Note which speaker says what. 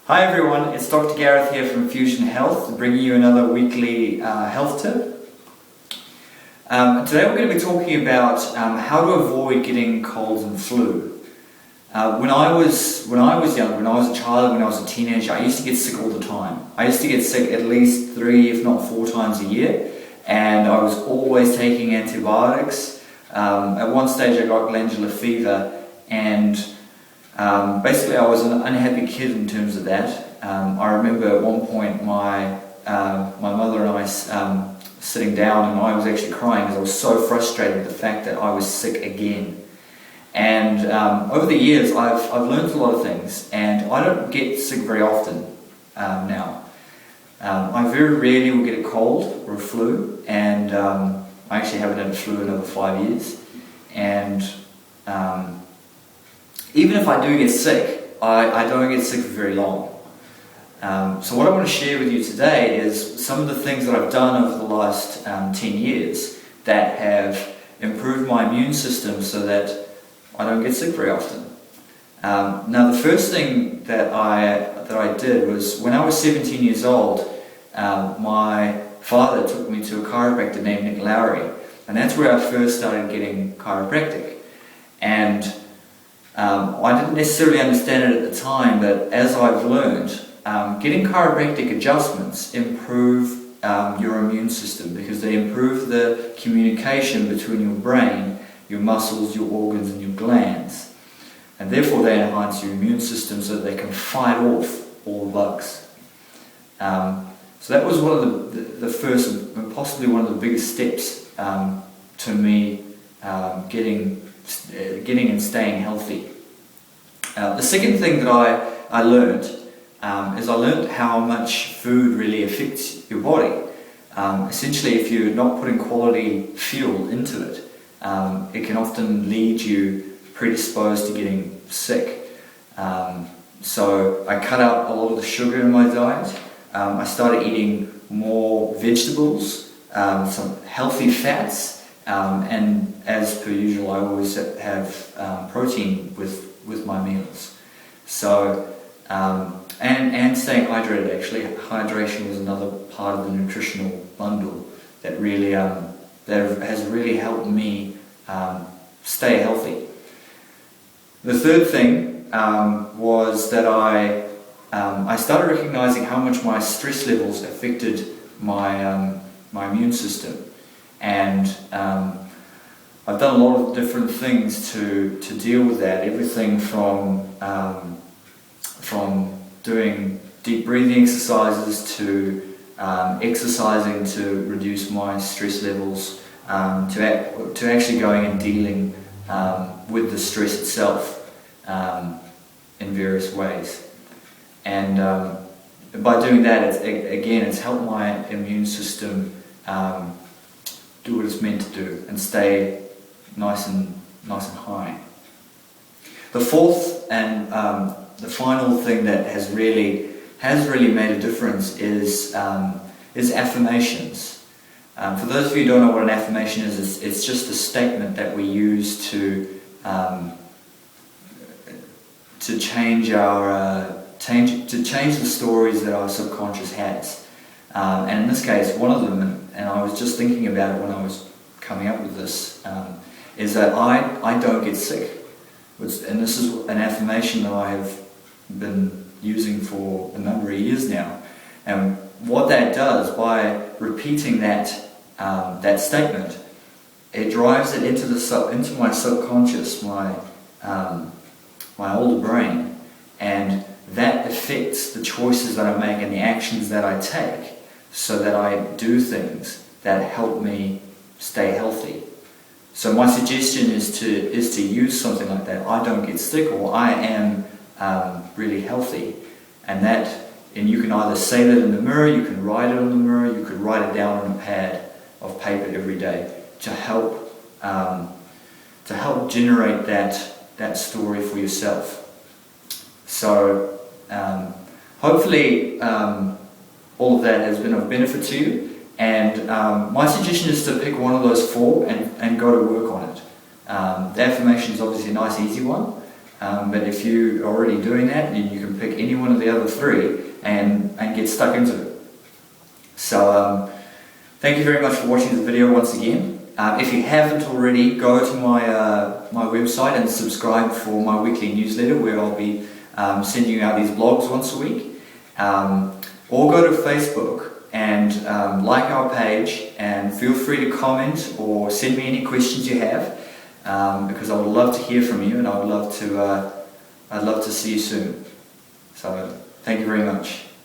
Speaker 1: Hi everyone, it's Dr. Gareth here from Fusion Health, bringing you another weekly health tip. Today we're going to be talking about how to avoid getting colds and flu. When I was young, when I was a child, when I was a teenager, I used to get sick all the time. I used to get sick at least 3, if not 4 times a year, and I was always taking antibiotics. At one stage I got glandular fever, and basically I was an unhappy kid in terms of that. I remember at one point my mother and I sitting down, and I was actually crying because I was so frustrated with the fact that I was sick again. And over the years I've learned a lot of things, and I don't get sick very often now. I very rarely will get a cold or a flu, and I actually haven't had a flu in over 5 years. And even if I do get sick, I don't get sick for very long. So what I want to share with you today is some of the things that I've done over the last 10 years that have improved my immune system so that I don't get sick very often. Now the first thing that I did was, when I was 17 years old, my father took me to a chiropractor named Nick Lowry, and that's where I first started getting chiropractic. And I didn't necessarily understand it at the time, but as I've learned, getting chiropractic adjustments improve your immune system, because they improve the communication between your brain, your muscles, your organs and your glands, and therefore they enhance your immune system so that they can fight off all the bugs. So that was one of the first and possibly one of the biggest steps to me getting and staying healthy. The second thing that I learned is I learned how much food really affects your body. Essentially, if you're not putting quality fuel into it, it can often lead you predisposed to getting sick. So I cut out a lot of the sugar in my diet. I started eating more vegetables, some healthy fats, and as per usual, I always have protein with my meals. So and staying hydrated. Actually, hydration was another part of the nutritional bundle that really that has really helped me stay healthy. The third thing was that I started recognizing how much my stress levels affected my immune system, and I've done a lot of different things to deal with that. Everything from doing deep breathing exercises to exercising to reduce my stress levels, to actually going and dealing with the stress itself in various ways. And by doing that, it's helped my immune system do what it's meant to do and stay nice and high. The fourth and the final thing that has really made a difference is affirmations. For those of you who don't know what an affirmation is, it's just a statement that we use to change the stories that our subconscious has. And in this case, one of them, and I was just thinking about it when I was coming up with this, is that I don't get sick. And this is an affirmation that I have been using for a number of years now. And what that does, by repeating that statement, it drives it into my subconscious, my older brain, and that affects the choices that I make and the actions that I take, so that I do things that help me stay healthy. So my suggestion is to use something like that. I don't get sick, or I am really healthy, and you can either say that in the mirror, you can write it on the mirror, you could write it down on a pad of paper every day to help generate that story for yourself. So hopefully all of that has been of benefit to you. And my suggestion is to pick one of those 4 and go to work on it. The affirmation is obviously a nice easy one, But if you're already doing that, then you can pick any one of the other three and get stuck into it. So thank you very much for watching this video once again. If you haven't already, go to my website and subscribe for my weekly newsletter, where I'll be sending out these blogs once a week. Or go to Facebook and like our page, and feel free to comment or send me any questions you have, because I would love to hear from you, and I'd love to see you soon. So thank you very much.